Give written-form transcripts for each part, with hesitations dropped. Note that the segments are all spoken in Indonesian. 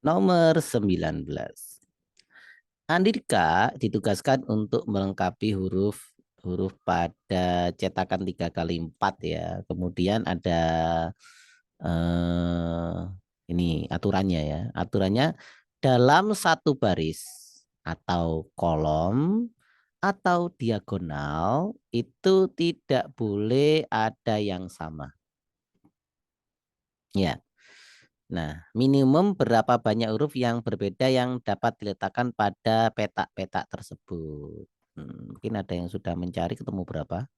Nomor 19. Andika ditugaskan untuk melengkapi huruf pada cetakan 3 kali 4 ya. Kemudian ada eh, ini aturannya ya. Aturannya dalam satu baris atau kolom atau diagonal itu tidak boleh ada yang sama. Ya. Nah, minimum berapa banyak huruf yang berbeda yang dapat diletakkan pada petak-petak tersebut? Mungkin ada yang sudah mencari ketemu berapa?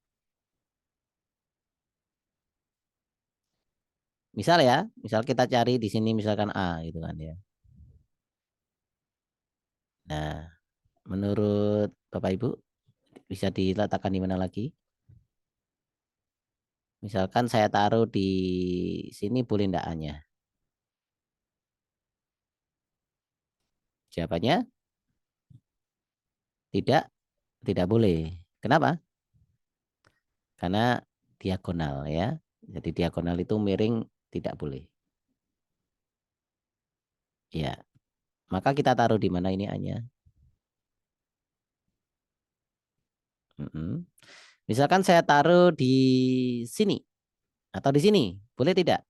Misal ya, misal kita cari di sini misalkan A gitu kan ya. Nah, menurut Bapak Ibu bisa diletakkan di mana lagi? Misalkan saya taruh di sini boleh enggak A-nya? Jawabannya tidak, tidak boleh. Kenapa? Karena diagonal ya. Jadi diagonal itu miring tidak boleh. Ya, maka kita taruh di mana ini A-nya? Mm-mm. Misalkan saya taruh di sini atau di sini, boleh tidak?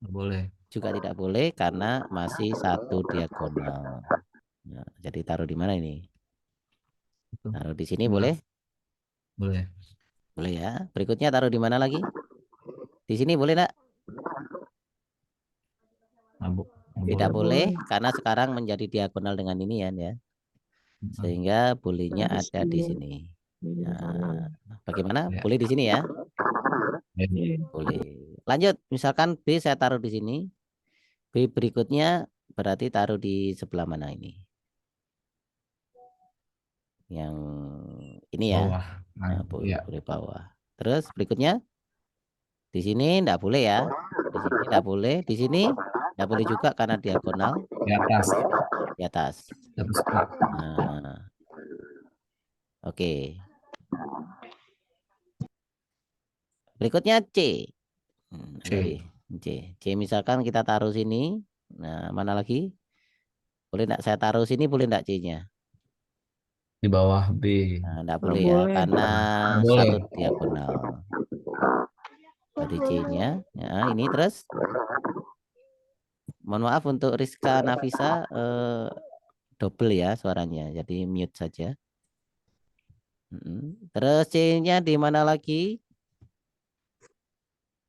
Nggak boleh. Juga tidak boleh karena masih satu diagonal. Nah, jadi taruh di mana ini? Itu. Taruh di sini Enggak boleh? boleh. Boleh ya. Berikutnya taruh di mana lagi? Di sini boleh enggak? Nggak Tidak boleh. boleh karena sekarang menjadi diagonal dengan ini ya. Mm-mm. Sehingga bolehnya ada di sini. Nah, bagaimana? Ya. Boleh di sini ya? Ya. Boleh. Lanjut, misalkan B saya taruh di sini. B berikutnya berarti taruh di sebelah mana ini? Yang ini ya. Bawah. Nah, Nah, ya. boleh bawah. Terus berikutnya di sini enggak boleh ya. Di sini enggak boleh, di sini enggak boleh juga karena diagonal Di atas. di atas. Di atas Pak. Nah, oke. Berikutnya C. Ada di C. C. C misalkan kita taruh sini. Nah, mana lagi? Boleh enggak saya taruh sini boleh enggak C-nya? Di bawah B. Nah, enggak Nggak boleh ya boleh. karena Nggak boleh. satu diagonal. Dari C-nya. Ya, ini terus mohon maaf untuk Rizka Nafisa double ya suaranya. Jadi mute saja. Terus C-nya di mana lagi?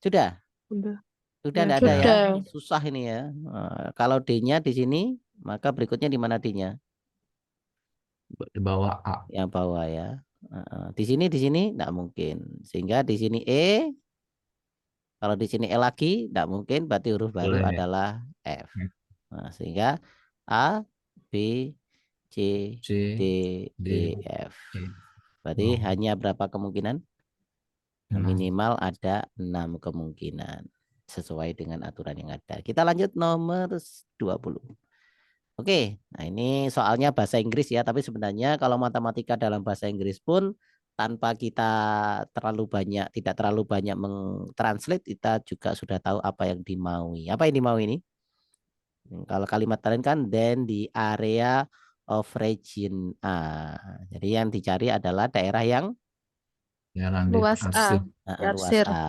Sudah, Udah. sudah Ya, enggak ada ya. Sudah. sudah. Ini susah ini ya. Kalau D-nya di sini, maka berikutnya di mana D-nya? Di bawah A. Yang bawah ya. Di sini enggak mungkin. Sehingga di sini E, kalau di sini E lagi enggak mungkin. Berarti huruf baru Boleh. adalah F. Nah, sehingga A, B, C, D, C. E, D. F. E. Berarti Oh. hanya berapa kemungkinan? Enam. Minimal ada 6 kemungkinan sesuai dengan aturan yang ada. Kita lanjut nomor 20. Oke, nah ini soalnya bahasa Inggris ya, tapi sebenarnya kalau matematika dalam bahasa Inggris pun tanpa kita terlalu banyak, tidak terlalu banyak mentranslate, kita juga sudah tahu apa yang dimaui. Apa yang dimaui ini? Kalau kalimat lain kan then the area of region A. Jadi yang dicari adalah daerah yang Jarang Luas A. diarsip. luas Yatsir. A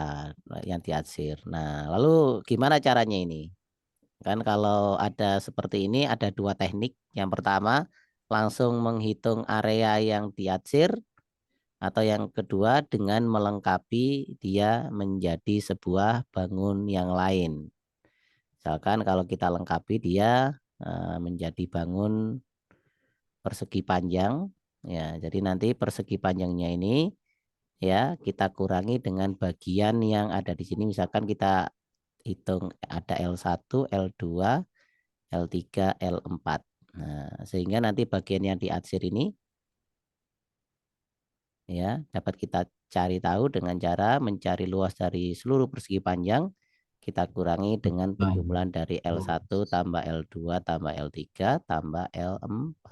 yang diarsir. Nah, lalu gimana caranya ini? Kan kalau ada seperti ini ada dua teknik. Yang pertama langsung menghitung area yang diarsir atau yang kedua dengan melengkapi dia menjadi sebuah bangun yang lain. Misalkan kalau kita lengkapi dia menjadi bangun persegi panjang ya. Jadi nanti persegi panjangnya ini ya kita kurangi dengan bagian yang ada di sini. Misalkan kita hitung ada L1, L2, L3, L4. Nah, sehingga nanti bagian yang diarsir ini ya dapat kita cari tahu dengan cara mencari luas dari seluruh persegi panjang. Kita kurangi dengan Nah, penjumlahan dari L1 tambah L2 tambah L3 tambah L4.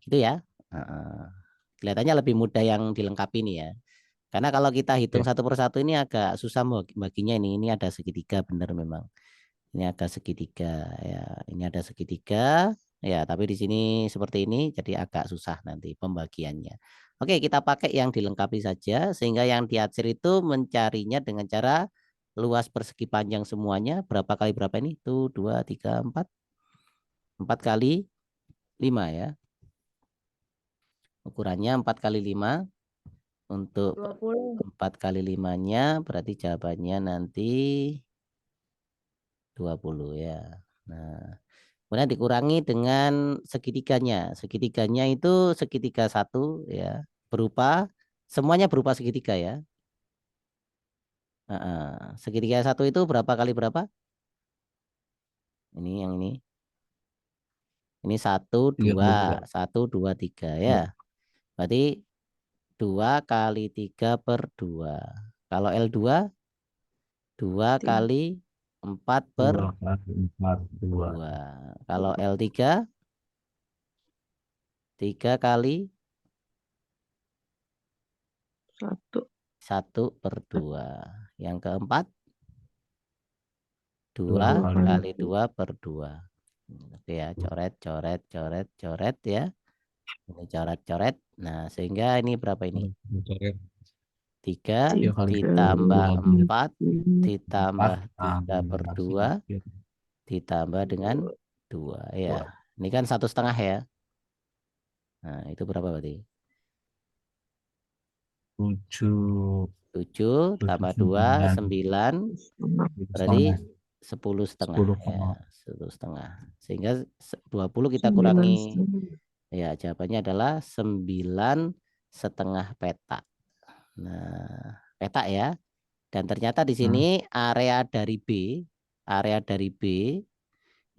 Gitu ya. Kelihatannya lebih mudah yang dilengkapi nih ya. Karena kalau kita hitung oke. satu persatu ini agak susah baginya ini. Ini ada segitiga benar memang. Ini agak segitiga ya. Ini ada segitiga ya, tapi di sini seperti ini jadi agak susah nanti pembagiannya. Oke, kita pakai yang dilengkapi saja sehingga yang diarsir itu mencarinya dengan cara luas persegi panjang semuanya berapa kali berapa ini? Tuh 2, 3, 4. 4 kali 5 ya. Ukurannya 4 kali 5 untuk 20. 4 kali 5-nya berarti jawabannya nanti 20 ya. Nah, kemudian dikurangi dengan segitiganya. Segitiganya itu segitiga 1 ya. Semuanya berupa segitiga ya. Segitiga 1 itu berapa kali berapa? Ini yang ini. Ini 1, 2, 32. 1, 2, 3 Ya. ya. Berarti 2 kali 3 per 2. Kalau L2, 2 kali 4 per 2 kali 4, 2. 2. Kalau L3, 3 kali 1. 1 per 2. Yang keempat, 2 2 kali kali 2 per 2. Oke ya, 2. coret, coret, coret, coret ya. Ini coret, coret. Nah, sehingga ini berapa ini? 3 3 kali 3, ditambah 12. 4 4 ditambah 3 per tambah 2 sedikit. ditambah dengan 2 ya. Ini kan 1,5 ya. Nah, itu berapa berarti? 7, 7 7, tambah 2, 9, 9. 7 Berarti setengah. 10,5 10 ya. koma. 10,5. Sehingga 20 kita 9 kurangi. setengah. Ya, jawabannya adalah 9,5 petak. Nah, petak ya. Dan ternyata di Hmm, sini area dari B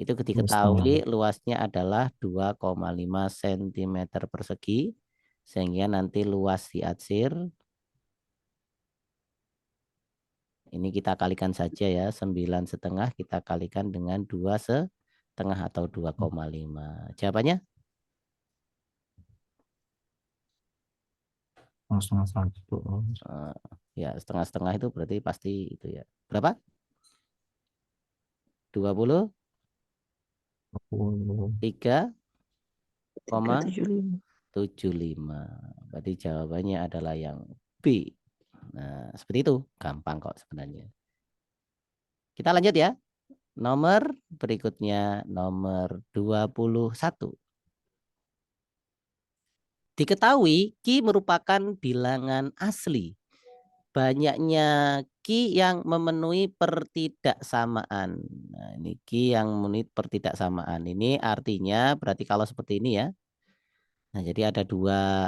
itu 10 setengah. diketahui luasnya adalah 2,5 cm persegi. Sehingga nanti luas diarsir ini kita kalikan saja ya, 9,5 kita kalikan dengan 2,5 atau 2,5. Jawabannya? Setengah satu. Eh, ya, setengah-setengah itu berarti pasti itu ya. Berapa? 23,75. 375. Berarti jawabannya adalah yang B. Nah, seperti itu. Gampang kok sebenarnya. Kita lanjut ya. Nomor berikutnya, nomor 21. Diketahui Ki merupakan bilangan asli. Banyaknya Ki yang memenuhi pertidaksamaan. Nah, ini Ki yang memenuhi pertidaksamaan. Ini artinya berarti kalau seperti ini ya. Nah, jadi ada dua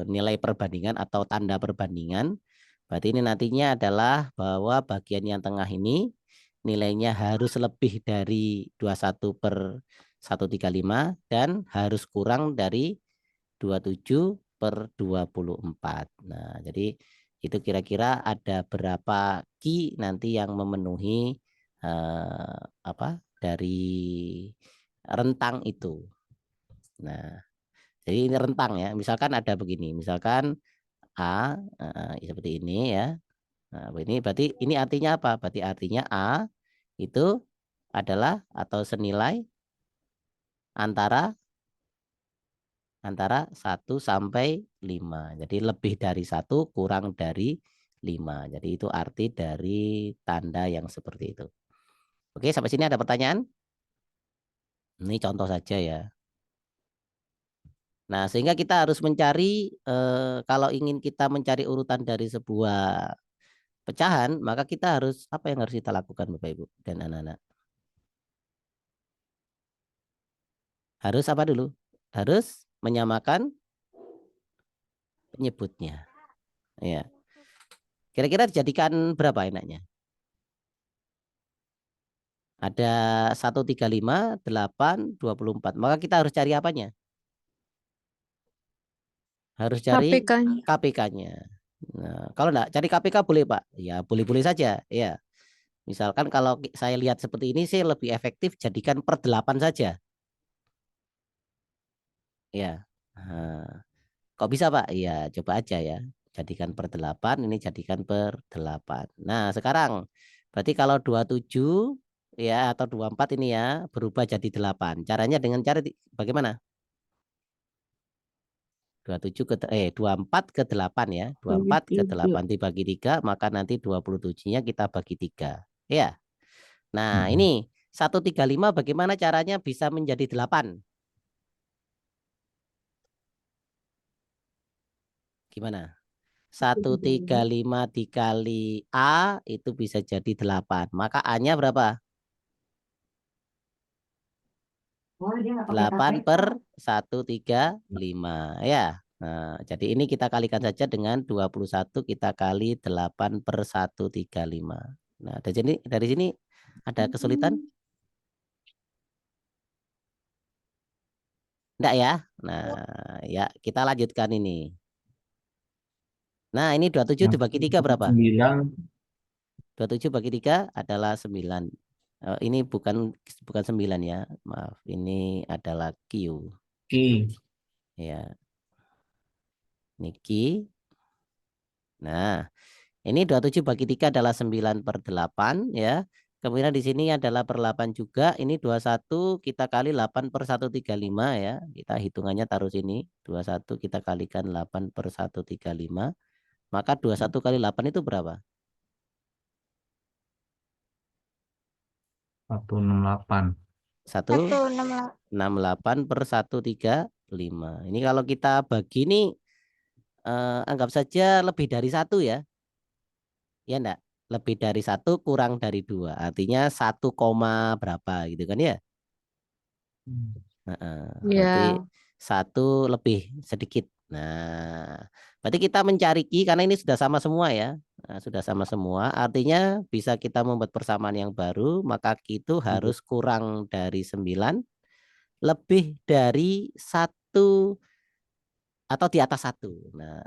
nilai perbandingan atau tanda perbandingan. Berarti ini nantinya adalah bahwa bagian yang tengah ini nilainya harus lebih dari 21 per 135 dan harus kurang dari 27 per 24. Nah, jadi itu kira-kira ada berapa ki nanti yang memenuhi apa dari rentang itu. Nah, jadi ini rentang ya. Misalkan ada begini, misalkan A seperti ini ya. Nah, ini berarti ini artinya apa? Berarti artinya A itu adalah atau senilai antara 1 sampai 5. Jadi lebih dari 1 kurang dari 5. Jadi itu arti dari tanda yang seperti itu. Oke, sampai sini ada pertanyaan? Ini contoh saja ya. Nah, sehingga kita harus mencari kalau ingin kita mencari urutan dari sebuah pecahan, maka kita harus apa yang harus kita lakukan Bapak Ibu dan anak-anak? Harus apa dulu? Harus menyamakan penyebutnya. Ya. Kira-kira dijadikan berapa enaknya? Ada 135, 8, 24. Maka kita harus cari apanya? Harus cari KPK-nya. KPK-nya. Nah, kalau enggak cari KPK boleh Pak? Ya boleh-boleh saja. Ya. Misalkan kalau saya lihat seperti ini sih lebih efektif jadikan per 8 saja. Ya. Nah, kok bisa Pak? Ya coba aja ya. Jadikan per 8, ini jadikan per 8. Nah sekarang Berarti kalau 27 ya atau 24 ini ya berubah jadi 8. Caranya dengan cara bagaimana? 27 24 ke 8 ya. 24 ke 8 dibagi 3, maka nanti 27-nya kita bagi 3. Ya. Nah, Hmm. ini 135 bagaimana caranya bisa menjadi 8? Gimana? 135 dikali A itu bisa jadi 8. Maka A-nya berapa? 8 per 135 ya. Nah, jadi ini kita kalikan saja dengan 21 kita kali 8 per 135. Nah, dari sini ada kesulitan? Enggak ya? Nah, ya kita lanjutkan ini. Nah, ini 27 Yang dibagi 3 berapa? 9 27 bagi 3 adalah 9. Ini bukan 9 ya. Maaf, ini adalah Q. Q. Ya, ini Q. Nah, ini 27 bagi 3 adalah 9 per 8 ya. Kemudian di sini adalah per 8 juga. Ini 21 kita kali 8 per 135 ya. Kita hitungannya taruh sini. 21 kita kalikan 8 per 135. Maka 21 kali 8 itu berapa? 168. 168 per 135. Ini kalau kita bagi ini anggap saja lebih dari 1 ya. Ya enggak? Lebih dari 1 kurang dari 2. Artinya 1, berapa gitu kan ya? Berarti Ya. 1 lebih sedikit. Nah, berarti kita mencari Ki karena ini sudah sama semua ya. Nah, sudah sama semua. Artinya bisa kita membuat persamaan yang baru. Maka Ki itu harus kurang dari 9. Lebih dari 1 atau di atas 1. Nah,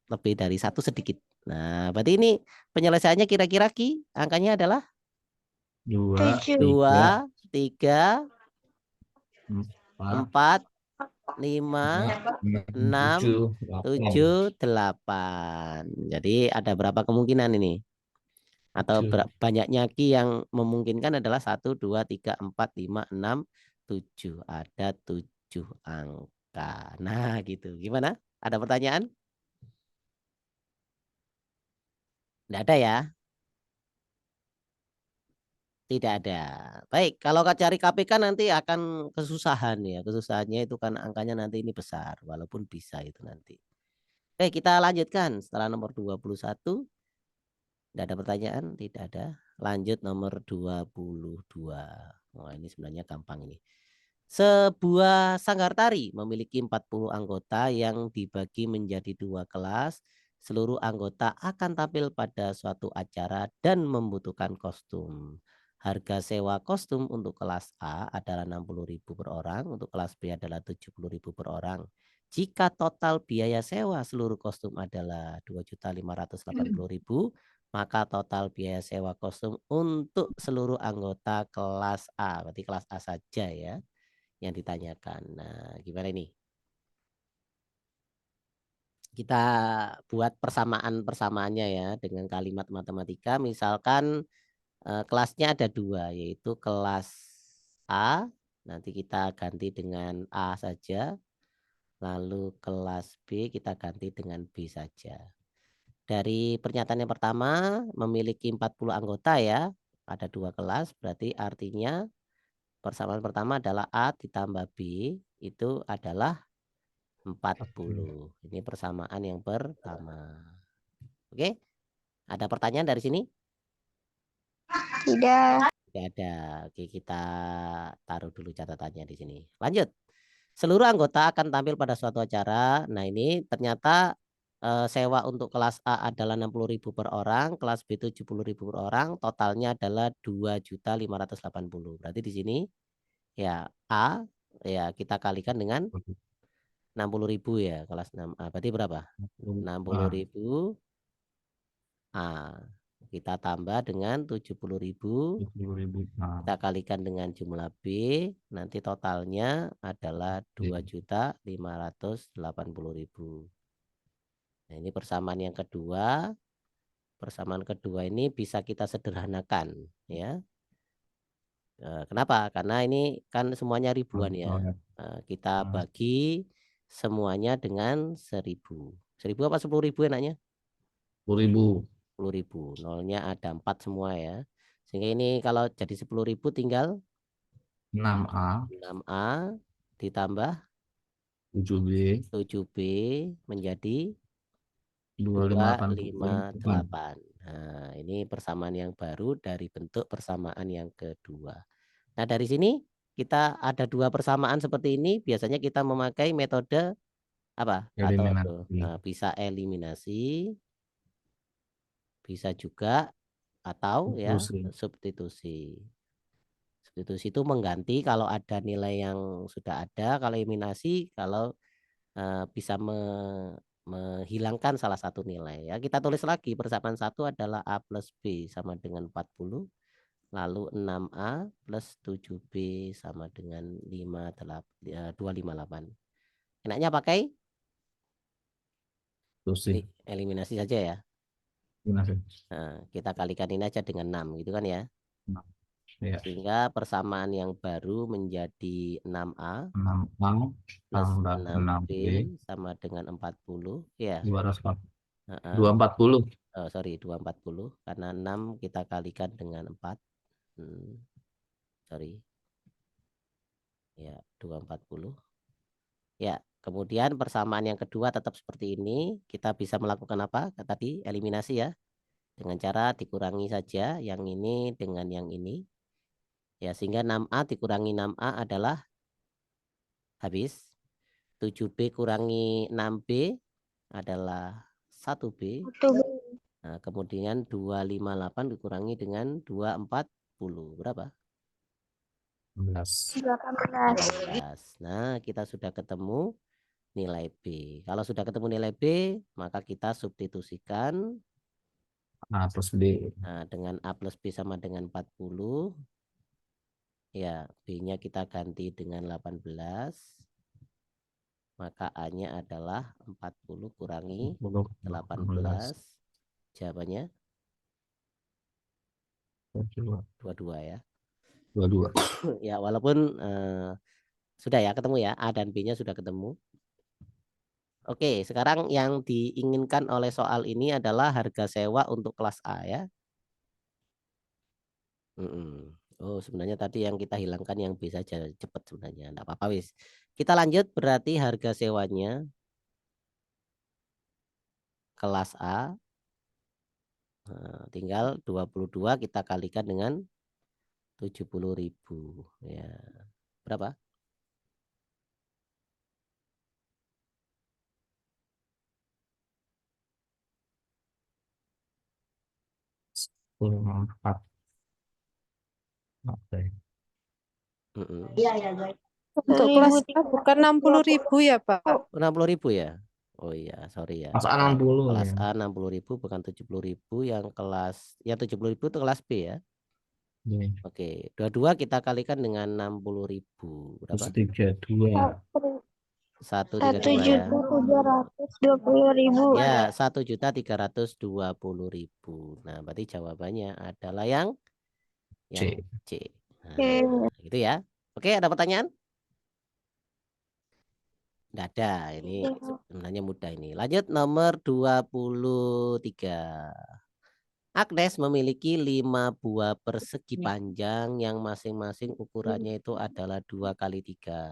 lebih dari 1 sedikit. Nah, berarti ini penyelesaiannya kira-kira Ki angkanya adalah 2, 3, 2, 3, 4, 4, 5, 6, 7, 8. 7, 8. Jadi ada berapa kemungkinan ini? Atau 7. banyaknya Ki yang memungkinkan adalah 1, 2, 3, 4, 5, 6, 7. Ada 7 angka. Nah, gitu. Gimana? Ada pertanyaan? Tidak ada ya? Tidak ada. Baik, kalau cari KPK nanti akan kesusahan ya. Kesusahannya itu kan angkanya nanti ini besar. Walaupun bisa itu nanti. Baik, kita lanjutkan. Setelah nomor 21. Tidak ada pertanyaan? Tidak ada. Lanjut nomor 22. Wah, ini sebenarnya gampang ini. Sebuah sanggar tari memiliki 40 anggota yang dibagi menjadi 2 kelas. Seluruh anggota akan tampil pada suatu acara dan membutuhkan kostum. Harga sewa kostum untuk kelas A adalah 60.000 per orang, untuk kelas B adalah 70.000 per orang. Jika total biaya sewa seluruh kostum adalah 2.580.000, maka total biaya sewa kostum untuk seluruh anggota kelas A, berarti kelas A saja ya, yang ditanyakan. Nah, gimana ini? Kita buat persamaan-persamaannya ya dengan kalimat matematika. Misalkan kelasnya ada 2, yaitu kelas A. Nanti kita ganti dengan A saja. Lalu kelas B kita ganti dengan B saja. Dari pernyataan yang pertama memiliki 40 anggota ya. Ada 2 kelas, berarti artinya persamaan pertama adalah A ditambah B itu adalah 40. Ini persamaan yang pertama. Oke, ada pertanyaan dari sini? Tidak. Tidak ada. Oke, kita taruh dulu catatannya di sini. Lanjut. Seluruh anggota akan tampil pada suatu acara. Nah, ini ternyata sewa untuk kelas A adalah 60.000 per orang, kelas B 70.000 per orang, totalnya adalah 2.580. Berarti di sini ya A ya kita kalikan dengan 60.000 ya, kelas 6A. Berarti berapa? 60.000 A. Kita tambah dengan 70.000, 70.000. kita kalikan dengan jumlah B, nanti totalnya adalah 2.580.000. Nah, ini persamaan yang kedua. persamaan kedua ini bisa kita sederhanakan ya. Kenapa? Karena ini kan semuanya ribuan ya. Kita bagi semuanya dengan 1000. 1000 apa 10.000 enaknya? 10.000. 10.000. Nolnya ada 4 semua ya. Sehingga ini kalau jadi 10.000 tinggal 6A 6A ditambah 7B 7B menjadi 258. 258. Nah, ini persamaan yang baru dari bentuk persamaan yang kedua. Nah, dari sini kita ada dua persamaan seperti ini. Biasanya kita memakai metode apa? Atau Eliminasi. bisa eliminasi, bisa juga atau ya substitusi. Substitusi itu mengganti kalau ada nilai yang sudah ada, kalau eliminasi kalau bisa menghilangkan salah satu nilai ya. Kita tulis lagi persamaan satu adalah A plus B sama dengan 40. Lalu 6A plus 7B sama dengan 258. Enaknya pakai eliminasi saja ya. Nah, kita kalikan ini aja dengan 6 gitu kan ya. Ya. Sehingga persamaan yang baru menjadi 6A 6A plus tambah 6B 6B sama dengan 40 ya. 240. Oh, sorry 240 karena 6 kita kalikan dengan 4. Sorry. Ya, 240. Ya, kemudian persamaan yang kedua tetap seperti ini. Kita bisa melakukan apa? Tadi eliminasi ya. Dengan cara dikurangi saja yang ini dengan yang ini. Ya, sehingga 6A dikurangi 6A adalah habis. 7B kurangi 6B adalah 1B. Nah, kemudian 258 dikurangi dengan 240. Berapa? 18. Nah, kita sudah ketemu nilai B. Kalau sudah ketemu nilai B, maka kita substitusikan A plus B. Nah, dengan A plus B sama dengan 40. Ya, B-nya kita ganti dengan 18. Maka A-nya adalah 40 kurangi 18. Jawabannya 22 ya. 22. Ya, walaupun sudah ya ketemu ya. A dan B-nya sudah ketemu. Oke, sekarang yang diinginkan oleh soal ini adalah harga sewa untuk kelas A ya. Oh, sebenarnya tadi yang kita hilangkan yang B saja cepat sebenarnya. Enggak apa-apa wis. Kita lanjut berarti harga sewanya kelas A. Tinggal 22 kita kalikan dengan 70.000 ya. Berapa? 4. Oke. Iya ya guys. Untuk kelas A bukan 60.000 ya Pak? 60.000 ya. Oh iya, sorry ya. Kelas A 60 Kelas ya. A 60.000 bukan 70.000 yang kelas ya 70.000 itu kelas B ya. Ini. Oke, dua-dua kita kalikan dengan 60.000. Berapa? 132. 132 ya. 1.720.000. Ya, 1.320.000. Nah, berarti jawabannya adalah yang C. C. Nah, gitu ya. Oke, ada pertanyaan? Nggak ada. Ini sebenarnya mudah ini. Lanjut nomor 23. Agnes memiliki 5 buah persegi panjang yang masing-masing ukurannya itu adalah 2 kali 3.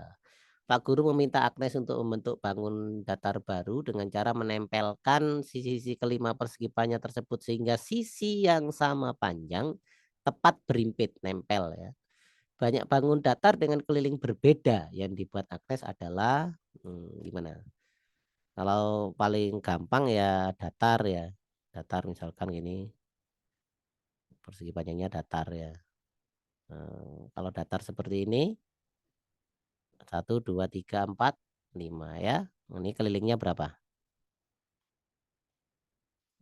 Pak Guru meminta Agnes untuk membentuk bangun datar baru dengan cara menempelkan sisi-sisi kelima persegi panjang tersebut sehingga sisi yang sama panjang tepat berimpit nempel ya. Banyak bangun datar dengan keliling berbeda yang dibuat Agnes adalah gimana? Kalau paling gampang ya datar ya. Datar misalkan gini. Persegi panjangnya datar ya. Kalau datar seperti ini 1, 2, 3, 4, 5 ya. Ini kelilingnya berapa?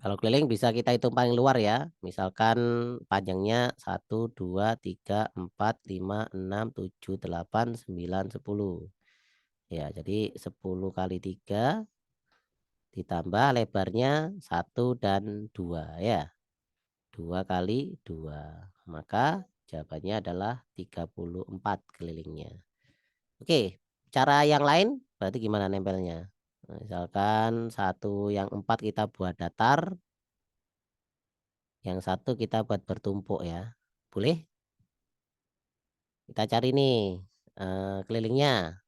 Kalau keliling bisa kita hitung paling luar ya. Misalkan panjangnya 1, 2, 3, 4, 5, 6, 7, 8, 9, 10. Ya, jadi 10 kali 3 ditambah lebarnya 1 dan 2 ya. 2 kali 2. Maka jawabannya adalah 34 kelilingnya. Oke, cara yang lain berarti gimana nempelnya? Nah, misalkan satu yang 4 kita buat datar, yang satu kita buat bertumpuk ya. Boleh? Kita cari nih kelilingnya.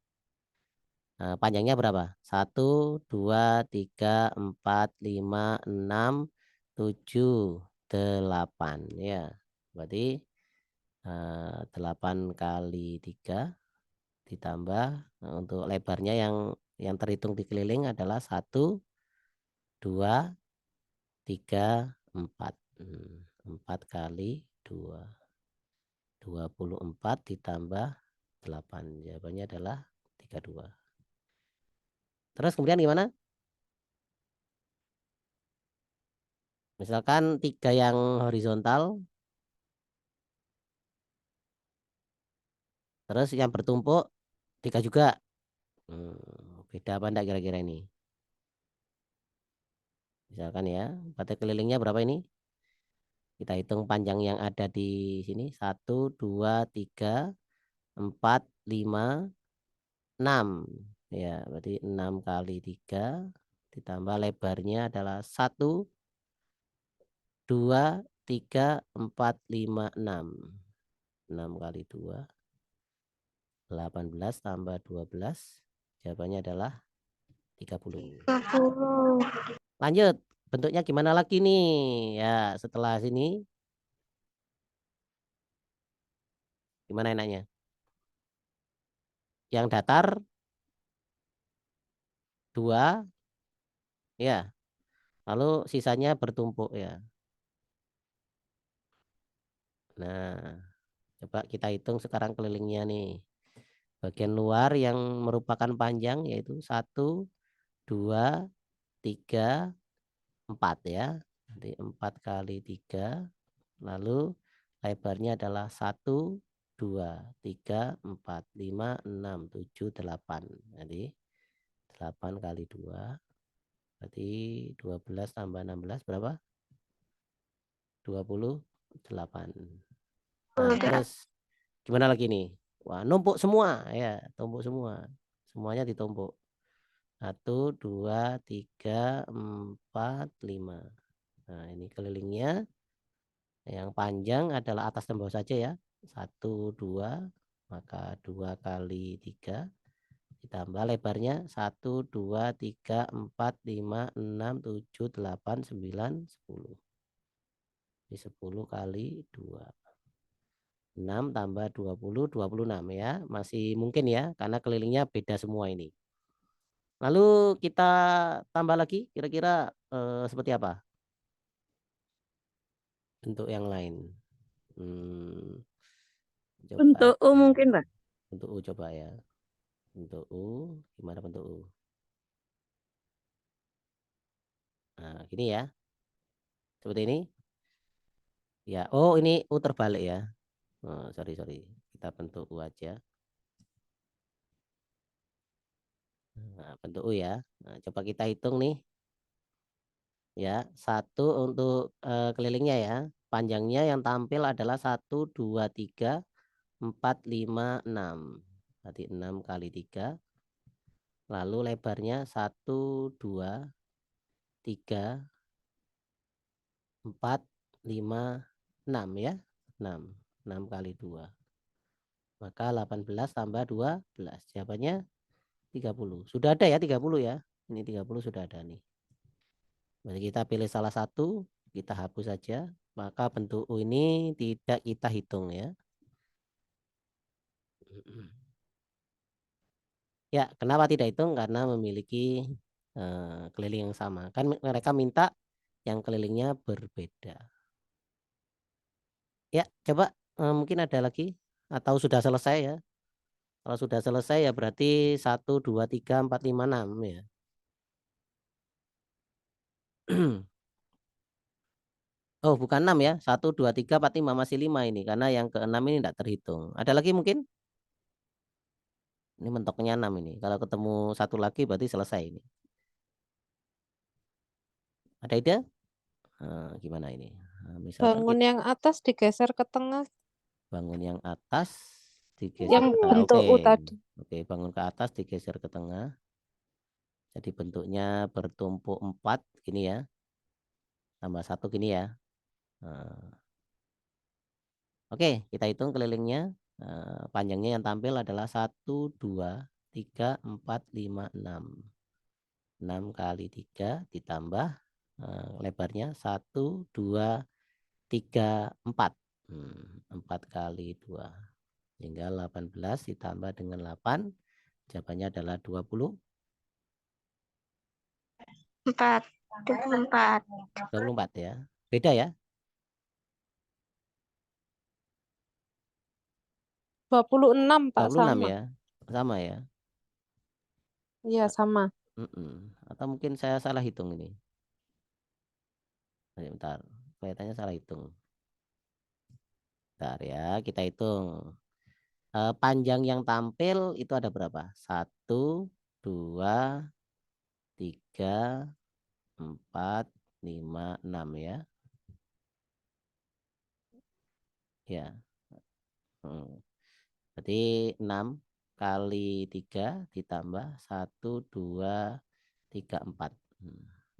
Panjangnya berapa? 1, 2, 3, 4, 5, 6, 7, 8. Ya, berarti 8 kali 3 ditambah untuk lebarnya yang terhitung di keliling adalah 1, 2, 3, 4. 4 kali 2. 24 ditambah 8. Jawabannya adalah 32. Terus kemudian gimana? Misalkan 3 yang horizontal, terus yang bertumpuk 3 juga. Beda apa enggak kira-kira ini? Misalkan ya, pada kelilingnya berapa ini? Kita hitung panjang yang ada di sini. 1, 2, 3, 4, 5, 6. Ya, berarti 6 kali 3 ditambah lebarnya adalah 1, 2, 3, 4, 5, 6. 6 kali 2. 18 tambah 12. Jawabannya adalah 30. 30. Lanjut. Bentuknya gimana lagi nih? Ya, setelah sini. Gimana enaknya? Yang datar 2. Ya. Lalu sisanya bertumpuk ya. Nah, coba kita hitung sekarang kelilingnya nih. Bagian luar yang merupakan panjang yaitu 1, 2, 3, 4 ya. Jadi 4 kali 3. Lalu lebarnya adalah 1, 2, 3, 4, 5, 6, 7, 8. Jadi 8 kali 2. Berarti 12 tambah 16 berapa? 28. Nah, terus gimana lagi nih? Wah, numpuk semua ya, tumpuk semua. Semuanya ditumpuk. 1, 2, 3, 4, 5. Nah, ini kelilingnya. Yang panjang adalah atas dan bawah saja ya. 1, 2, maka 2 kali 3 ditambah lebarnya 1, 2, 3, 4, 5, 6, 7, 8, 9, 10. Ini 10 kali 2. 6 tambah 20, 26 ya. Masih mungkin ya, karena kelilingnya beda semua ini. Lalu kita tambah lagi, kira-kira seperti apa? Bentuk yang lain. Coba. Bentuk U mungkin, Pak. Bentuk U coba ya. Bentuk U, gimana bentuk U? Nah, gini ya. Seperti ini. Ya, oh ini U terbalik ya. Oh, sorry. Kita bentuk U aja. Nah, bentuk U ya. Nah, coba kita hitung nih. Ya, 1 untuk kelilingnya ya. Panjangnya yang tampil adalah 1, 2, 3, 4, 5, 6. Berarti 6 kali 3. Lalu lebarnya 1, 2, 3, 4, 5, 6 ya. 6 kali 2. Maka 18 tambah 12. Jawabannya 30. Sudah ada ya 30 ya. Ini 30 sudah ada nih. Berarti kita pilih salah satu, kita hapus saja. Maka bentuk U ini tidak kita hitung ya. Ya, kenapa tidak hitung? Karena memiliki keliling yang sama. Kan mereka minta yang kelilingnya berbeda. Ya, coba mungkin ada lagi atau sudah selesai ya. Kalau sudah selesai ya berarti 1, 2, 3, 4, 5, 6 ya. Oh, bukan 6 ya. 1, 2, 3, 4, 5 masih 5 ini karena yang ke-6 ini tidak terhitung. Ada lagi mungkin? Ini mentoknya 6 ini. Kalau ketemu satu lagi berarti selesai ini. Ada ide? Gimana ini? Nah, misalkan Bangun yang atas digeser ke tengah. bangun yang atas digeser. Yang bentuk U tadi. Oke, bangun ke atas digeser ke tengah. Jadi bentuknya bertumpuk 4 gini ya. Tambah 1 gini ya. Nah, oke, kita hitung kelilingnya. Panjangnya yang tampil adalah 1, 2, 3, 4, 5, 6. 6 kali 3 ditambah lebarnya 1, 2, 3, 4. 4 kali 2. Tinggal 18 ditambah dengan 8. Jawabannya adalah 24. 24 ya. Beda ya? 26 Pak 26 sama. ya. Sama ya. Iya sama. Atau mungkin saya salah hitung ini. Bentar. Kelihatannya salah hitung. Bentar ya, kita hitung. Panjang yang tampil itu ada berapa? 1, 2, 3, 4, 5, 6 ya. Ya. Berarti 6 kali 3 ditambah 1, 2, 3, 4.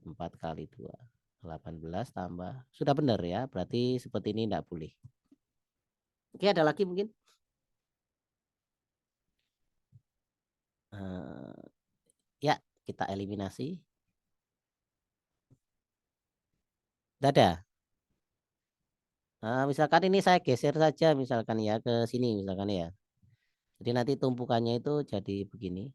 4 kali 2. 18 tambah. Sudah benar ya. Berarti seperti ini tidak boleh. Oke, ada lagi mungkin? Ya, kita eliminasi. Tidak ada. Misalkan ini saya geser saja misalkan ya ke sini misalkan ya. Jadi nanti tumpukannya itu jadi begini.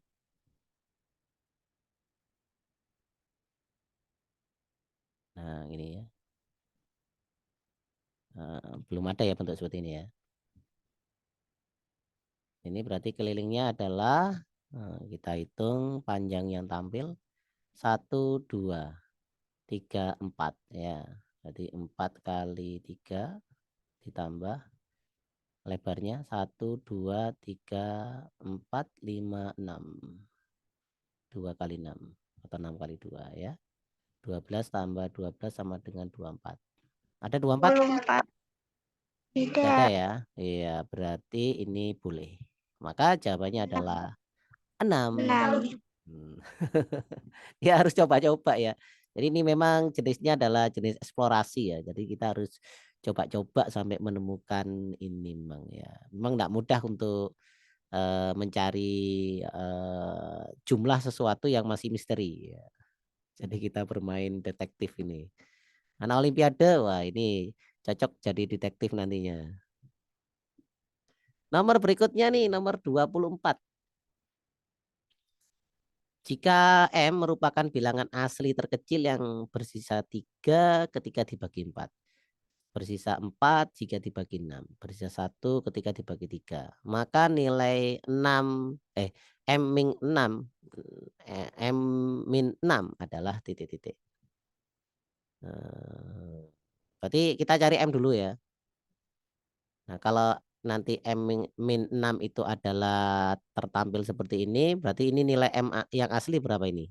Nah, ini ya. Belum ada ya bentuk seperti ini ya. Ini berarti kelilingnya adalah kita hitung panjang yang tampil 1, 2, 3, 4 ya. Jadi 4 kali 3 ditambah lebarnya 1, 2, 3, 4, 5, 6. 2 kali 6 atau 6 kali 2 ya. 12 tambah 12 sama dengan 24. Ada 24? 24. Tidak ada ya. Iya, berarti ini boleh. Maka jawabannya adalah 6. Ya harus coba-coba ya. Jadi ini memang jenisnya adalah jenis eksplorasi ya. Jadi kita harus coba-coba sampai menemukan ini memang ya. Memang tidak mudah untuk mencari jumlah sesuatu yang masih misteri ya. Jadi kita bermain detektif ini. Anak Olimpiade, wah ini cocok jadi detektif nantinya. Nomor berikutnya nih, nomor 24. Jika M merupakan bilangan asli terkecil yang bersisa 3 ketika dibagi 4. Bersisa 4 jika dibagi 6. Bersisa 1 ketika dibagi 3. Maka nilai 6, M min 6, M min 6 adalah titik-titik. Berarti kita cari M dulu ya. Nah, kalau nanti M min 6 itu adalah tertampil seperti ini, berarti ini nilai M yang asli berapa ini?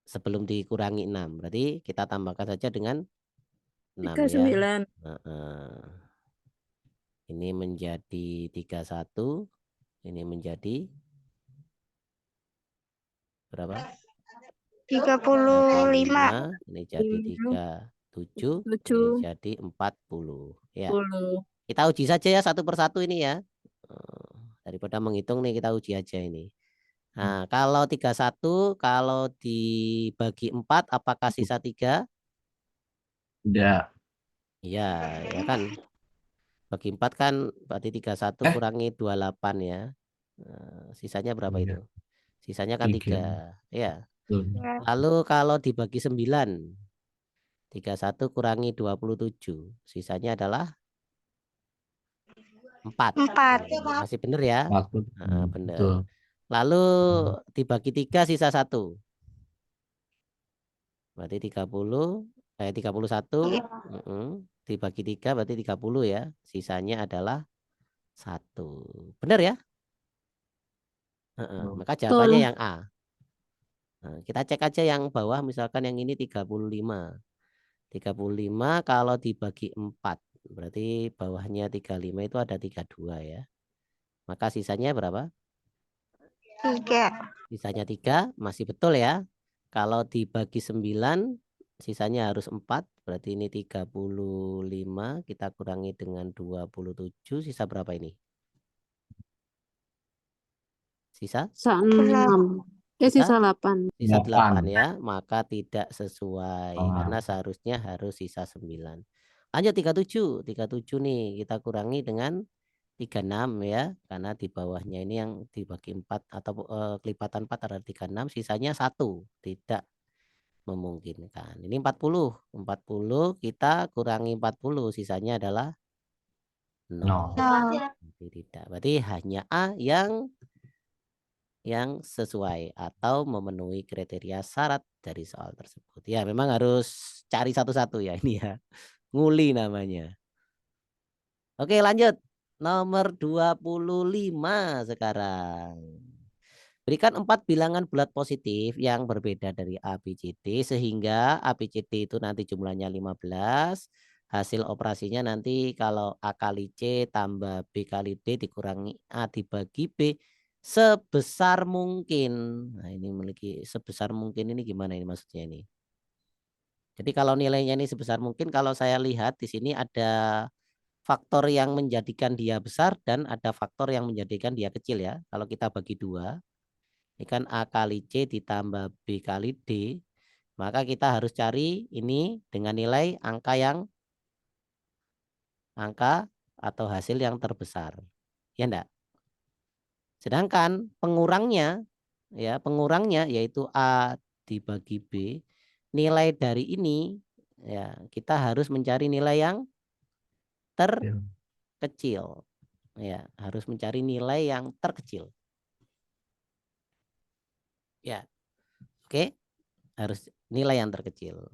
Sebelum dikurangi 6. Berarti kita tambahkan saja dengan 6 ya. Ini menjadi 31. Ini menjadi berapa? 35. Ini jadi 37. Ini jadi 40. Ya. Kita uji saja ya satu persatu ini ya. Daripada menghitung nih kita uji aja ini. Nah, kalau 31 kalau dibagi 4 apakah sisa 3? Tidak. Iya, ya kan. Bagi 4 kan berarti 31 kurangi 28 ya. Sisanya berapa itu? Sisanya kan 3. Ya. Lalu kalau dibagi 9 31 kurangi 27. Sisanya adalah 4. Masih benar ya? Benar. Lalu dibagi 3 sisa 1. Berarti 31. Dibagi 3 berarti 30 ya. Sisanya adalah 1. Benar ya? Maka jawabannya yang A. Nah, kita cek aja yang bawah misalkan yang ini 35. 35 kalau dibagi 4. Berarti bawahnya 35 itu ada 32 ya. Maka sisanya berapa? 3. Sisanya 3, masih betul ya. Kalau dibagi 9, sisanya harus 4. Berarti ini 35, kita kurangi dengan 27, sisa berapa ini? Sisa? Sisa 6. Sisa? Sisa 8. Sisa 8 8. ya. Maka tidak sesuai. Karena Oh, seharusnya harus sisa 9. Lanjut 37. 37 nih kita kurangi dengan 36 ya. Karena di bawahnya ini yang dibagi 4 atau kelipatan 4 adalah 36. Sisanya 1. Tidak memungkinkan. Ini 40. 40 kita kurangi 40. Sisanya adalah 0. no. Berarti tidak. Berarti hanya A yang sesuai atau memenuhi kriteria syarat dari soal tersebut. Ya, memang harus cari satu-satu ya ini ya. Nguli namanya. Oke, lanjut. Nomor 25 sekarang. Berikan 4 bilangan bulat positif yang berbeda dari A, B, C, D sehingga A, B, C, D itu nanti jumlahnya 15. Hasil operasinya nanti kalau A kali C tambah B kali D dikurangi A dibagi B sebesar mungkin. Nah, ini memiliki sebesar mungkin ini gimana ini maksudnya ini? Jadi kalau nilainya ini sebesar mungkin kalau saya lihat di sini ada faktor yang menjadikan dia besar dan ada faktor yang menjadikan dia kecil ya. Kalau kita bagi 2, ini kan A kali C ditambah B kali D. Maka kita harus cari ini dengan nilai angka atau hasil yang terbesar. Ya enggak? Sedangkan pengurangnya yaitu A dibagi B. Nilai dari ini ya kita harus mencari nilai yang terkecil. Ya, harus mencari nilai yang terkecil. Ya, oke. Harus nilai yang terkecil.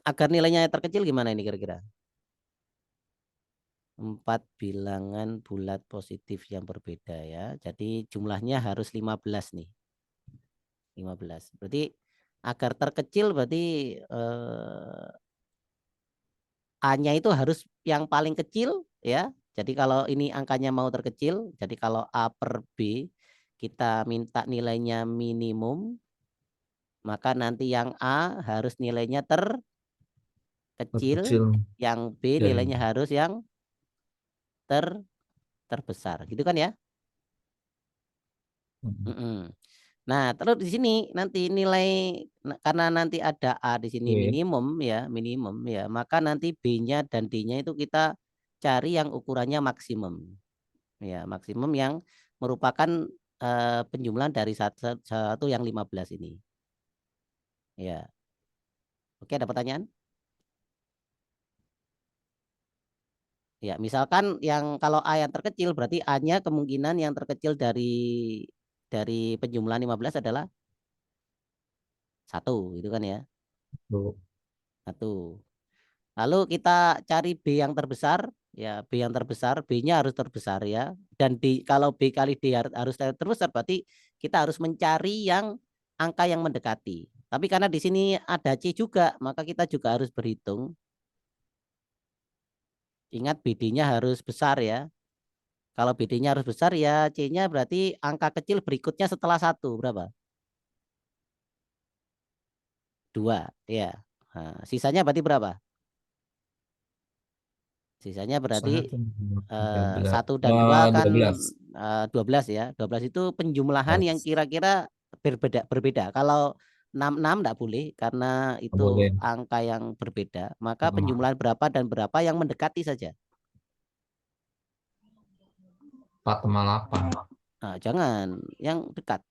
Agar nilainya terkecil gimana ini kira-kira? 4 bilangan bulat positif yang berbeda ya. Jadi jumlahnya harus 15 nih. 15. Berarti agar terkecil berarti A-nya itu harus yang paling kecil ya. Jadi kalau ini angkanya mau terkecil, jadi kalau A per B kita minta nilainya minimum, maka nanti yang A harus nilainya terkecil, Kecil. yang B Ya, nilainya harus yang terbesar. Gitu kan ya? Mm-mm. Nah, terus di sini nanti nilai karena nanti ada A di sini Oke. minimum ya, maka nanti B-nya dan D-nya itu kita cari yang ukurannya maksimum. Ya, maksimum yang merupakan penjumlahan dari satu yang 15 ini. Ya. Oke, ada pertanyaan? Ya, misalkan yang kalau A yang terkecil berarti A-nya kemungkinan yang terkecil dari penjumlahan 15 adalah 1, itu kan ya. Tuh. 1. Lalu kita cari B yang terbesar, ya B yang terbesar, B-nya harus terbesar ya. Dan kalau B kali D harus terbesar, berarti kita harus mencari yang angka yang mendekati. Tapi karena di sini ada C juga, maka kita juga harus berhitung. Ingat BD-nya harus besar ya. Kalau BD-nya harus besar ya C-nya berarti angka kecil berikutnya setelah 1 berapa? 2 ya. Nah, sisanya berarti berapa? Sisanya berarti Saya tuh 13. 1 dan 2 kan 12. 12 ya. 12 itu penjumlahan yang 12. kira-kira berbeda. Kalau 66 enggak boleh karena Nggak itu boleh. angka yang berbeda. Maka Sama. penjumlahan berapa dan berapa yang mendekati saja. 4,8. Nah, jangan yang dekat.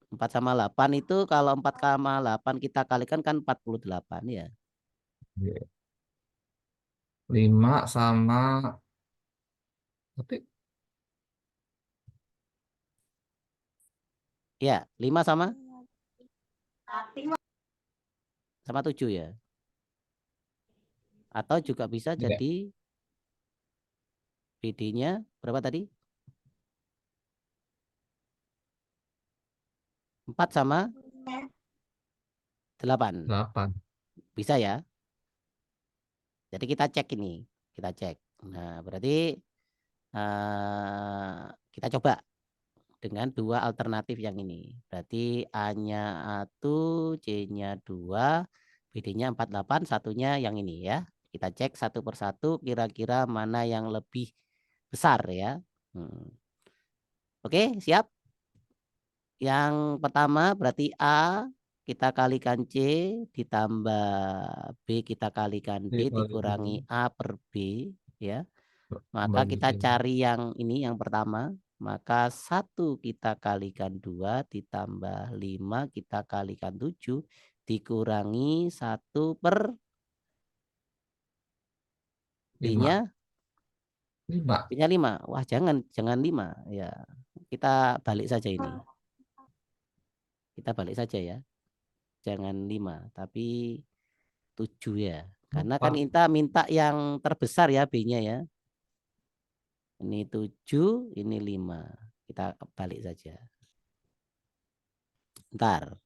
4 sama 8 itu kalau 4 sama 8 kita kalikan kan 48 ya. 5 sama. Tapi Ya, 5 sama 7 ya. Atau juga bisa enggak. jadi BD-nya berapa tadi? 4 sama 8. 8. Bisa ya? Jadi kita cek ini. Kita cek. Nah, berarti kita coba dengan dua alternatif yang ini. Berarti A-nya 1, C-nya 2, BD-nya 48, satunya yang ini ya. Kita cek satu persatu kira-kira mana yang lebih besar ya. Oke, siap? Yang pertama berarti A kita kalikan C ditambah B kita kalikan D dikurangi A per B ya. Maka Bagi kita C. cari yang ini yang pertama. Maka 1 kita kalikan 2 ditambah 5 kita kalikan 7 dikurangi 1 per 5. B-nya 5. B-nya 5. Wah, jangan 5 ya. Kita balik saja ini. Kita balik saja ya. Jangan 5 tapi 7 ya. Karena kan 4. kita minta yang terbesar ya B-nya ya. Ini 7, ini 5. Kita balik saja. Bentar.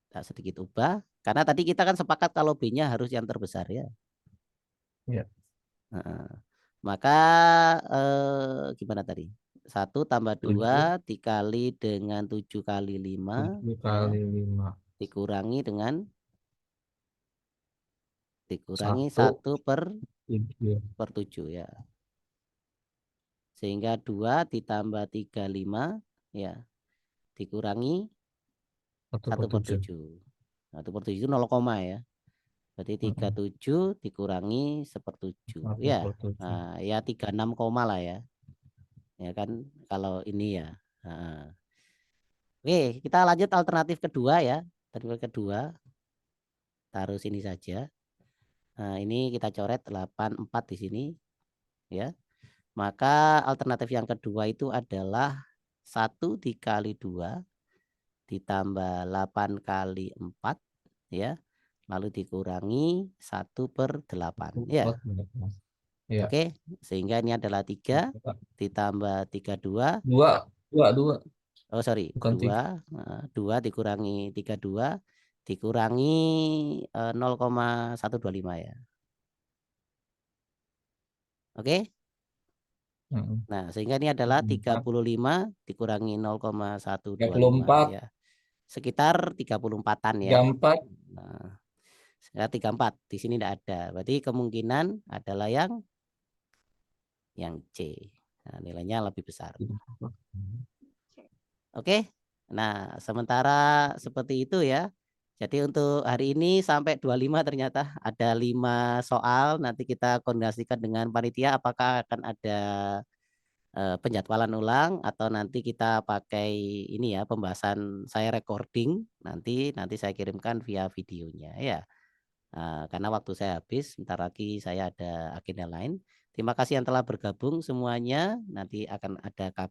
Kita sedikit ubah. Karena tadi kita kan sepakat kalau B-nya harus yang terbesar ya. Ya. Maka gimana tadi? 1 tambah 2 dikali dengan 7 kali 5. 7 kali 5. Dikurangi dengan 1 per 7 ya. Sehingga 2 ditambah 35 ya. Dikurangi 1 per 7. 1 per 7 itu 0, ya. Berarti 37 dikurangi 1/7 ya. Nah, ya 36 lah ya. Ya kan kalau ini ya. Nah. Oke, kita lanjut alternatif kedua ya. Alternatif kedua. Taruh sini saja. Nah, ini kita coret 84 di sini ya. Maka alternatif yang kedua itu adalah 1 dikali 2 ditambah 8 kali 4 ya. Lalu dikurangi 1 per 8 ya. Ya. Oke, sehingga ini adalah 3 ditambah 32. 2. Oh sorry, Bukan 2 dikurangi 32 dikurangi 0,125 ya. Oke. Nah, sehingga ini adalah 35 dikurangi 0,125 ya. Sekitar 34-an ya. 34. Nah, 34 di sini tidak ada. Berarti kemungkinan adalah yang C. Nah, nilainya lebih besar. Oke. Nah, sementara seperti itu ya. Jadi untuk hari ini sampai 25 ternyata ada 5 soal. Nanti kita koordinasikan dengan panitia apakah akan ada penjadwalan ulang atau nanti kita pakai ini ya pembahasan saya recording nanti saya kirimkan via videonya ya. Karena waktu saya habis, sebentar lagi saya ada agenda lain. Terima kasih yang telah bergabung semuanya. Nanti akan ada kabar